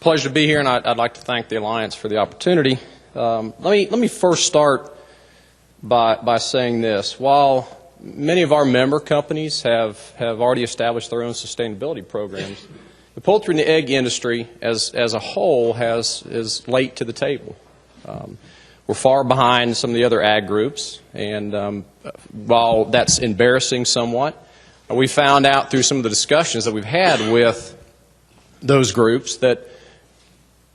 pleasure to be here, and I'd like to thank the Alliance for the opportunity. Let me first start by saying this. While many of our member companies have already established their own sustainability programs, the poultry and the egg industry as a whole is late to the table. We're far behind some of the other ag groups, and while that's embarrassing somewhat, we found out through some of the discussions that we've had with those groups that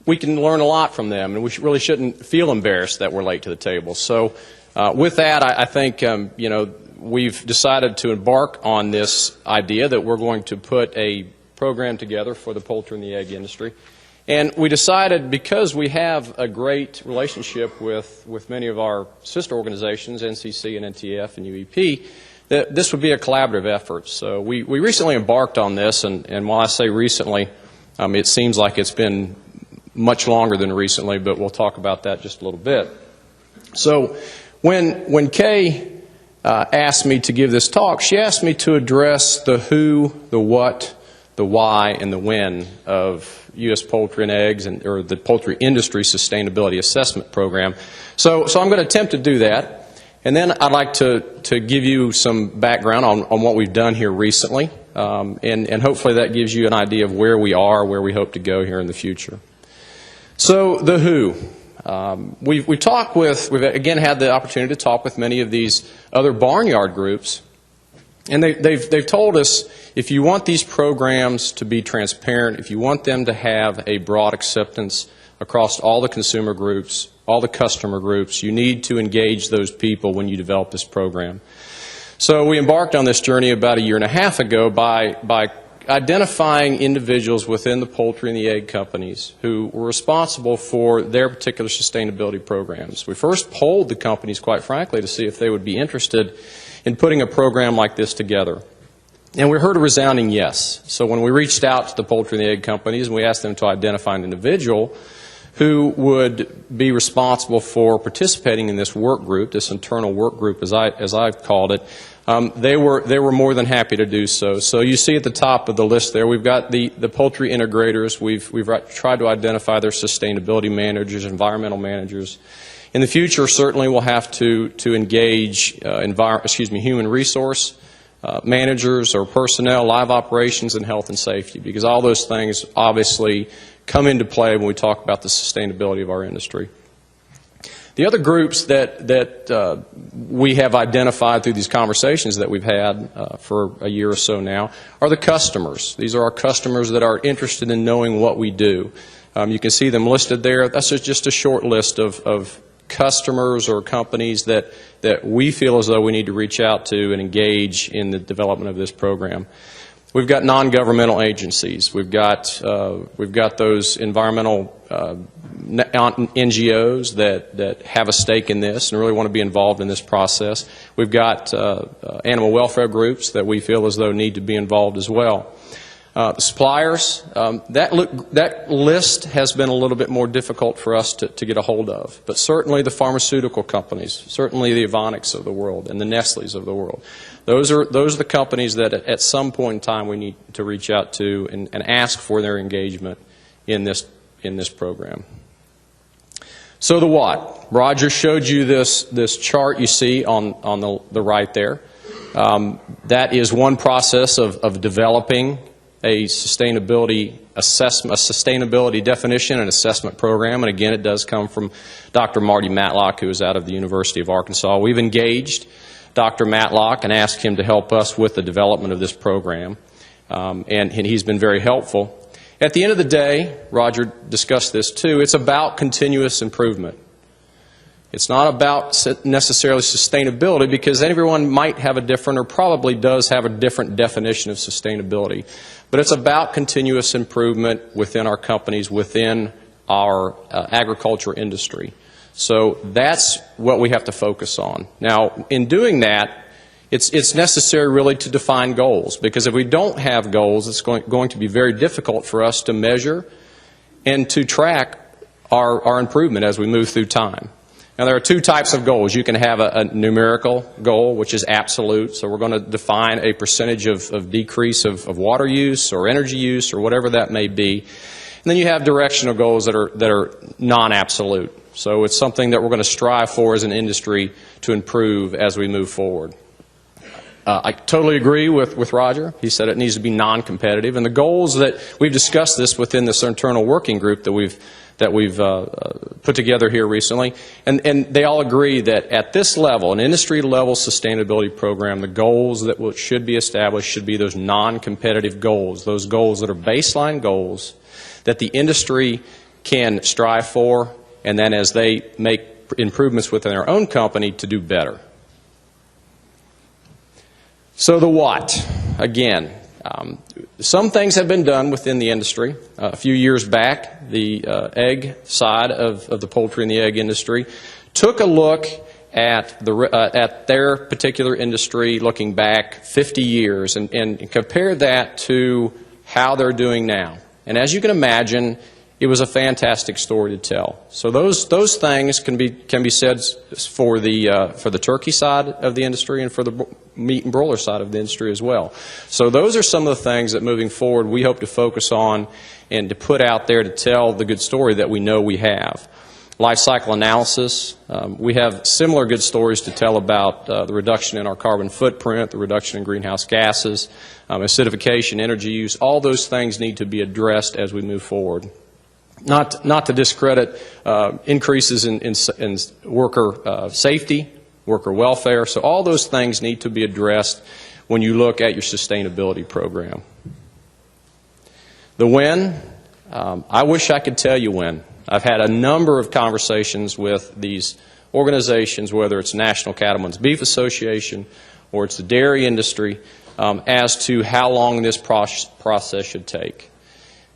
we can learn a lot from them, and we really shouldn't feel embarrassed that we're late to the table. So with that, I think we've decided to embark on this idea that we're going to put a program together for the poultry and the egg industry. And we decided, because we have a great relationship with many of our sister organizations, NCC and NTF and UEP, that this would be a collaborative effort. So we recently embarked on this, and while I say recently, it seems like it's been much longer than recently, but we'll talk about that just a little bit. So when Kay asked me to give this talk, she asked me to address the who, the what, the why, and the when of U.S. poultry and eggs, or the poultry industry sustainability assessment program. So I'm going to attempt to do that, and then I'd like to give you some background on what we've done here recently, and hopefully that gives you an idea of where we are, where we hope to go here in the future. So the who. We've again had the opportunity to talk with many of these other barnyard groups, and they've told us, if you want these programs to be transparent, if you want them to have a broad acceptance across all the consumer groups, all the customer groups, you need to engage those people when you develop this program. So we embarked on this journey about 1.5 years ago by identifying individuals within the poultry and the egg companies who were responsible for their particular sustainability programs. We first polled the companies, quite frankly, to see if they would be interested in putting a program like this together. And we heard a resounding yes. So when we reached out to the poultry and the egg companies and we asked them to identify an individual who would be responsible for participating in this work group, this internal work group as I've called it, they were more than happy to do so. So you see at the top of the list there, we've got the poultry integrators. We've tried to identify their sustainability managers, environmental managers. In the future, certainly we'll have to engage human resource managers or personnel, live operations, and health and safety, because all those things obviously come into play when we talk about the sustainability of our industry. The other groups that we have identified through these conversations that we've had for 1 year or so now are the customers. These are our customers that are interested in knowing what we do. You can see them listed there. That's just a short list of customers or companies that we feel as though we need to reach out to and engage in the development of this program. We've got non-governmental agencies. We've got those environmental NGOs that have a stake in this and really want to be involved in this process. We've got animal welfare groups that we feel as though need to be involved as well. The suppliers, that list has been a little bit more difficult for us to get a hold of, but certainly the pharmaceutical companies, certainly the Evonik's of the world and the Nestle's of the world. Those are the companies that at some point in time we need to reach out to and ask for their engagement in this program. So the what? Roger showed you this chart you see on the right there. That is one process of developing a sustainability assessment, a sustainability definition and assessment program. And again, it does come from Dr. Marty Matlock, who is out of the University of Arkansas. We've engaged Dr. Matlock and asked him to help us with the development of this program. And he's been very helpful. At the end of the day, Roger discussed this too, it's about continuous improvement. It's not about necessarily sustainability, because everyone might have a different, or probably does have a different definition of sustainability. But it's about continuous improvement within our companies, within our agriculture industry. So that's what we have to focus on. Now, in doing that, it's necessary really to define goals, because if we don't have goals, it's going to be very difficult for us to measure and to track our improvement as we move through time. Now, there are two types of goals. You can have a numerical goal, which is absolute. So we're going to define a percentage of decrease of water use or energy use or whatever that may be. And then you have directional goals that are non-absolute. So it's something that we're going to strive for as an industry to improve as we move forward. I totally agree with Roger. He said it needs to be non-competitive. And the goals that we've discussed this within this internal working group that we've put together here recently, and they all agree that at this level, an industry-level sustainability program, the goals that should be established should be those non-competitive goals, those goals that are baseline goals that the industry can strive for, and then as they make improvements within their own company to do better. So the what? Again, some things have been done within the industry. A few years back, the egg side of the poultry and the egg industry took a look at their particular industry, looking back 50 years, and compared that to how they're doing now. And as you can imagine, it was a fantastic story to tell. So those things can be said for the turkey side of the industry and for the meat and broiler side of the industry as well. So those are some of the things that moving forward we hope to focus on and to put out there to tell the good story that we know we have. Life cycle analysis. We have similar good stories to tell about the reduction in our carbon footprint, the reduction in greenhouse gases, acidification, energy use. All those things need to be addressed as we move forward. Not to discredit increases in worker safety, worker welfare. So all those things need to be addressed when you look at your sustainability program. The when, I wish I could tell you when. I've had a number of conversations with these organizations, whether it's National Cattlemen's Beef Association or it's the dairy industry, as to how long this process should take.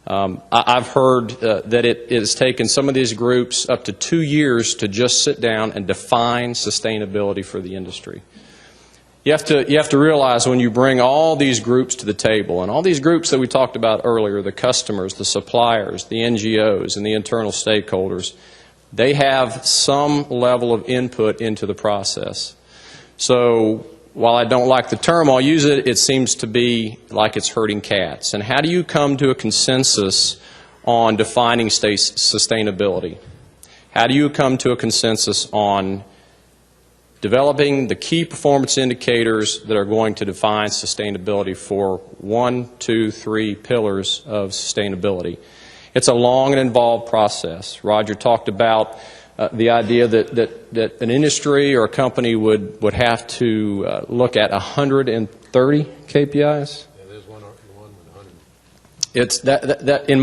I've heard that it has taken some of these groups up to 2 years to just sit down and define sustainability for the industry. You have to realize when you bring all these groups to the table, and all these groups that we talked about earlier, the customers, the suppliers, the NGOs, and the internal stakeholders, they have some level of input into the process. So while I don't like the term, I'll use it, it seems to be like it's herding cats. And how do you come to a consensus on defining sustainability? How do you come to a consensus on developing the key performance indicators that are going to define sustainability for 1, 2, 3 pillars of sustainability? It's a long and involved process. Roger talked about the idea that an industry or a company would have to look at 130 KPIs. Yeah, there's one with 100. It's that in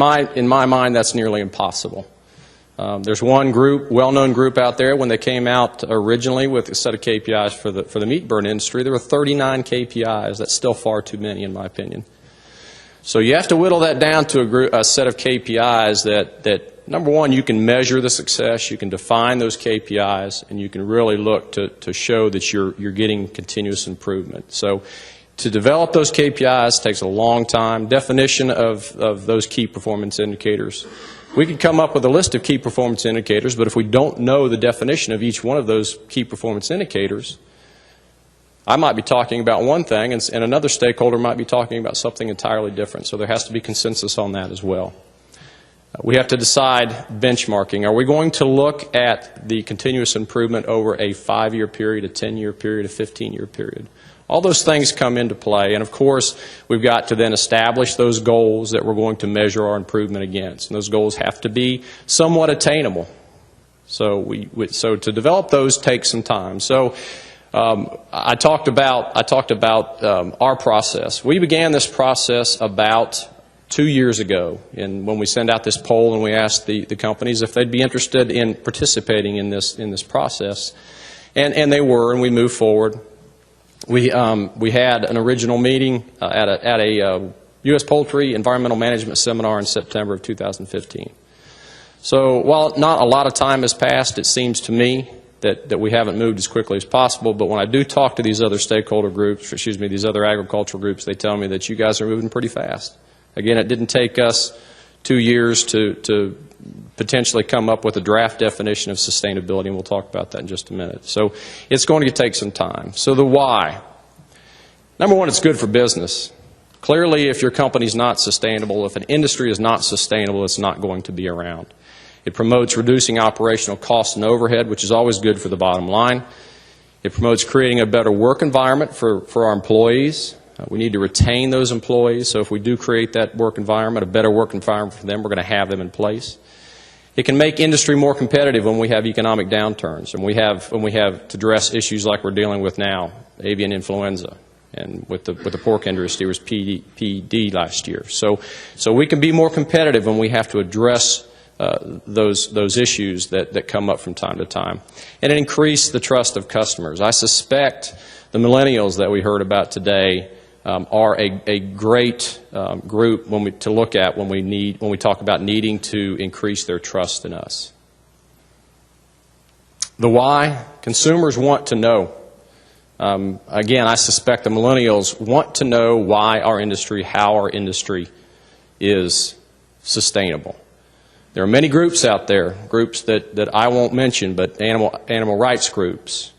my mind, that's nearly impossible. There's one group, well-known group out there. When they came out originally with a set of KPIs for the meat burn industry, there were 39 KPIs. That's still far too many, in my opinion. So you have to whittle that down to a set of KPIs that number one, you can measure the success, you can define those KPIs, and you can really look to show that you're getting continuous improvement. So to develop those KPIs takes a long time. Definition of those key performance indicators. We could come up with a list of key performance indicators, but if we don't know the definition of each one of those key performance indicators, I might be talking about one thing, and another stakeholder might be talking about something entirely different. So there has to be consensus on that as well. We have to decide benchmarking. Are we going to look at the continuous improvement over a 5-year period, a 10-year period, a 15-year period? All those things come into play. And, of course, we've got to then establish those goals that we're going to measure our improvement against. And those goals have to be somewhat attainable. So to develop those takes some time. So I talked about our process. We began this process about 2 years ago, and when we sent out this poll and we asked the companies if they'd be interested in participating in this process, and they were, and we moved forward. We had an original meeting at a U.S. Poultry Environmental Management Seminar in September of 2015. So while not a lot of time has passed, it seems to me that we haven't moved as quickly as possible. But when I do talk to these other stakeholder groups, these other agricultural groups, they tell me that you guys are moving pretty fast. Again, it didn't take us 2 years to potentially come up with a draft definition of sustainability, and we'll talk about that in just a minute. So it's going to take some time. So the why. Number one, it's good for business. Clearly, if your company's not sustainable, if an industry is not sustainable, it's not going to be around. It promotes reducing operational costs and overhead, which is always good for the bottom line. It promotes creating a better work environment for our employees. We need to retain those employees, so if we do create that work environment, a better work environment for them, we're going to have them in place. It can make industry more competitive when we have economic downturns, and when we have to address issues like we're dealing with now, avian influenza, and with the pork industry, it was PD last year. So we can be more competitive when we have to address those issues that come up from time to time. And it increased the trust of customers. I suspect the millennials that we heard about today are a great group to look at when we talk about needing to increase their trust in us. The why, consumers want to know. Again, I suspect the millennials want to know why our industry, how our industry is sustainable. There are many groups out there, groups that I won't mention, but animal rights groups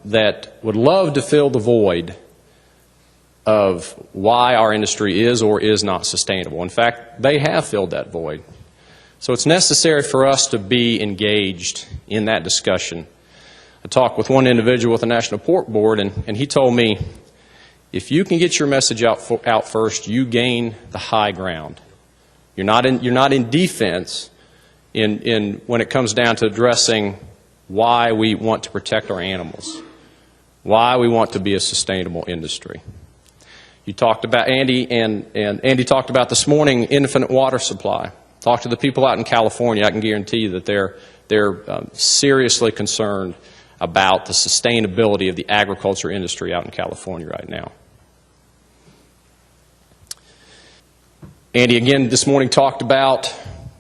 that would love to fill the void of why our industry is or is not sustainable. In fact, they have filled that void. So it's necessary for us to be engaged in that discussion. I talked with one individual with the National Pork Board, and he told me, if you can get your message out first, you gain the high ground. You're not in defense when it comes down to addressing why we want to protect our animals, why we want to be a sustainable industry. You talked about Andy, and Andy talked about this morning infinite water supply. Talk to the people out in California. I can guarantee you that they're seriously concerned about the sustainability of the agriculture industry out in California right now. Andy, again, this morning talked about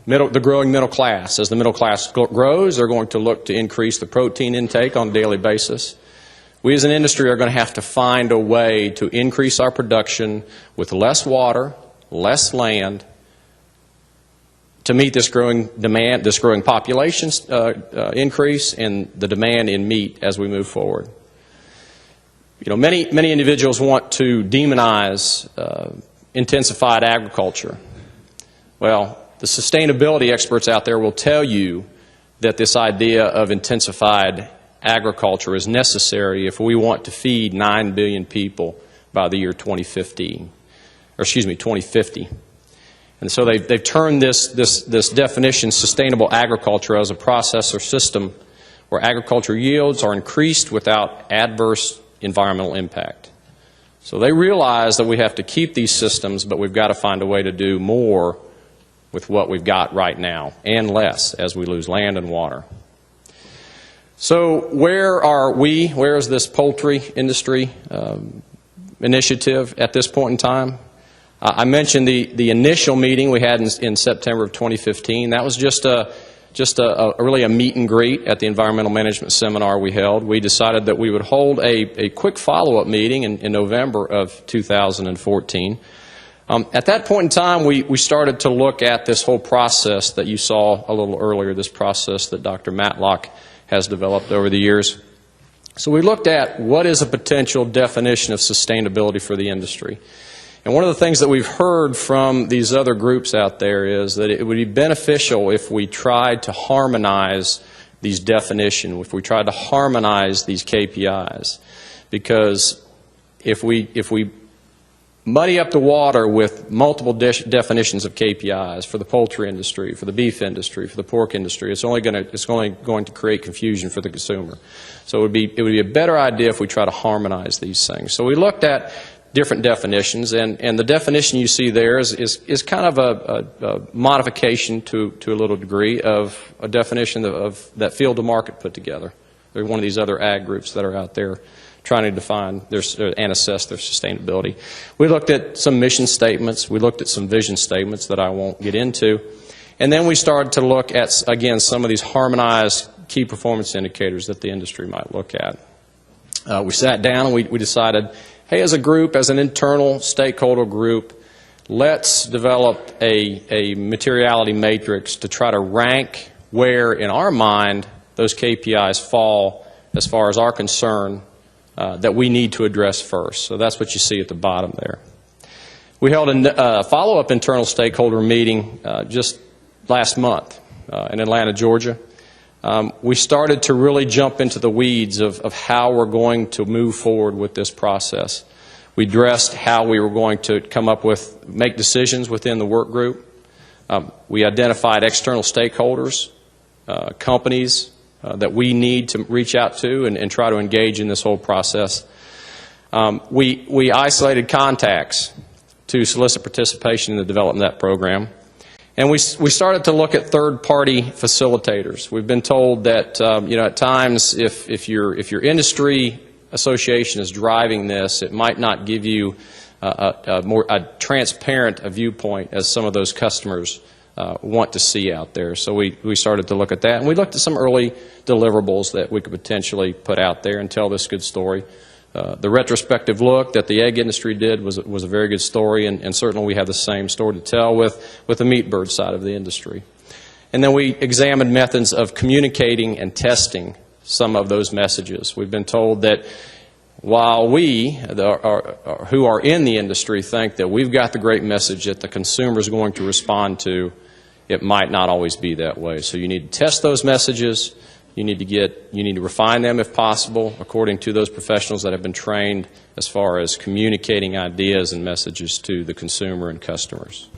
the growing middle class. As the middle class grows, they're going to look to increase the protein intake on a daily basis. We as an industry are going to have to find a way to increase our production with less water, less land, to meet this growing demand, this growing population increase, and the demand in meat as we move forward. You know, many individuals want to demonize intensified agriculture. Well, the sustainability experts out there will tell you that this idea of intensified agriculture is necessary if we want to feed 9 billion people by the year 2050. And so they've turned this definition, sustainable agriculture, as a process or system where agriculture yields are increased without adverse environmental impact. So they realize that we have to keep these systems, but we've got to find a way to do more with what we've got right now, and less as we lose land and water. So where are we? Where is this poultry industry initiative at this point in time? I mentioned the initial meeting we had in September of 2015. That was just really a meet and greet at the environmental management seminar we held. We decided that we would hold a quick follow-up meeting in November of 2014. At that point in time, we started to look at this whole process that you saw a little earlier, this process that Dr. Matlock has developed over the years. So we looked at what is a potential definition of sustainability for the industry. And one of the things that we've heard from these other groups out there is that it would be beneficial if we tried to harmonize these definitions, if we tried to harmonize these KPIs. Because if we muddy up the water with multiple definitions of KPIs for the poultry industry, for the beef industry, for the pork industry, it's only going to create confusion for the consumer. So it would be a better idea if we try to harmonize these things. So we looked at different definitions, and the definition you see there is kind of a modification to a little degree of a definition of that Field to Market put together. They're one of these other ag groups that are out there trying to define and assess their sustainability. We looked at some mission statements. We looked at some vision statements that I won't get into. And then we started to look at, again, some of these harmonized key performance indicators that the industry might look at. We sat down and we decided, hey, as a group, as an internal stakeholder group, let's develop a materiality matrix to try to rank where, in our mind, those KPIs fall as far as our concern that we need to address first. So that's what you see at the bottom there. We held a follow-up internal stakeholder meeting just last month in Atlanta, Georgia. We started to really jump into the weeds of how we're going to move forward with this process. We addressed how we were going to make decisions within the work group. We identified external stakeholders, companies that we need to reach out to and try to engage in this whole process. We isolated contacts to solicit participation in the development of that program. And we started to look at third-party facilitators. We've been told that at times if your industry association is driving this, it might not give you a transparent viewpoint as some of those customers want to see out there. So we started to look at that, and we looked at some early deliverables that we could potentially put out there and tell this good story. The retrospective look that the egg industry did was a very good story, and certainly we have the same story to tell with the meat bird side of the industry. And then we examined methods of communicating and testing some of those messages. We've been told that while we, who are in the industry, think that we've got the great message that the consumer is going to respond to, it might not always be that way. So you need to test those messages. You need to refine them if possible according to those professionals that have been trained as far as communicating ideas and messages to the consumer and customers.